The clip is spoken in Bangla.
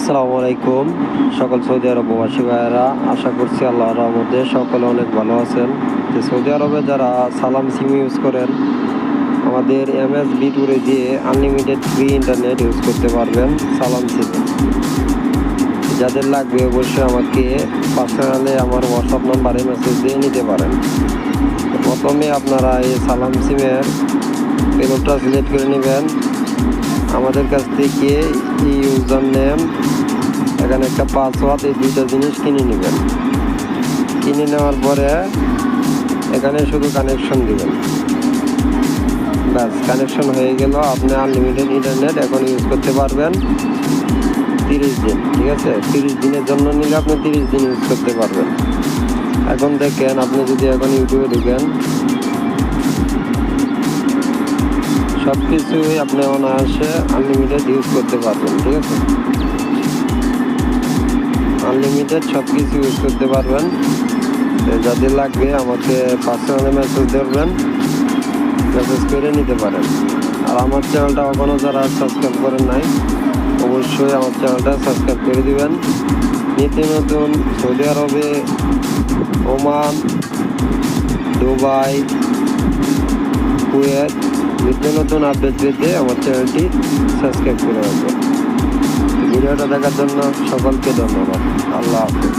আসসালামু আলাইকুম সকল সৌদি আরব প্রবাসী ভাইয়েরা, আশা করছি আল্লাহর রহমতে সকলে অনেক ভালো আছেন। যে সৌদি আরবে যারা সালাম সিম ইউজ করেন, আমাদের MSB ট্যুরে দিয়ে আনলিমিটেড ফ্রি ইন্টারনেট ইউজ করতে পারবেন সালাম সিম। যাদের লাগবে অবশ্যই আমাকে পার্সোনালি আমার হোয়াটসঅ্যাপ নাম্বারে মেসেজ দিয়ে নিতে পারেন। প্রথমে আপনারা এই সালাম সিমের পেলোডটা সিলেক্ট করে নেবেন। আমাদের কাছ থেকে ইউজার নেম, এখানে একটা পাসওয়ার্ড, এই দুইটা জিনিস কিনে নেবেন। কিনে নেওয়ার পরে এখানে শুধু কানেকশন দিবেন। ব্যাস, কানেকশন হয়ে গেল। আপনি আনলিমিটেড ইন্টারনেট এখন ইউজ করতে পারবেন 30 দিন। ঠিক আছে, 30 দিনের জন্য নিলে আপনি 30 দিন ইউজ করতে পারবেন। এখন দেখেন, আপনি যদি এখন ইউটিউবে ঢুকেন, সব কিছুই আপনি অনায়াসে আনলিমিটেড ইউজ করতে পারবেন। ঠিক আছে, আনলিমিটেড সব কিছু ইউজ করতে পারবেন। যাদের লাগবে আমাকে পার্সোনালি মেসেজ করবেন, মেসেজ করে নিতে পারেন। আর আমার চ্যানেলটা এখনও যারা সাবস্ক্রাইব করেন নাই, অবশ্যই আমার চ্যানেলটা সাবস্ক্রাইব করে দিবেন। নিত্য নতুন সৌদি আরবে, ওমান, দুবাই, কুয়েত নিত্য নতুন আপডেট পেতে আমার চ্যানেলটি সাবস্ক্রাইব করে রাখবেন। ভিডিওটা দেখার জন্য সকলকে ধন্যবাদ। আল্লাহ হাফেজ।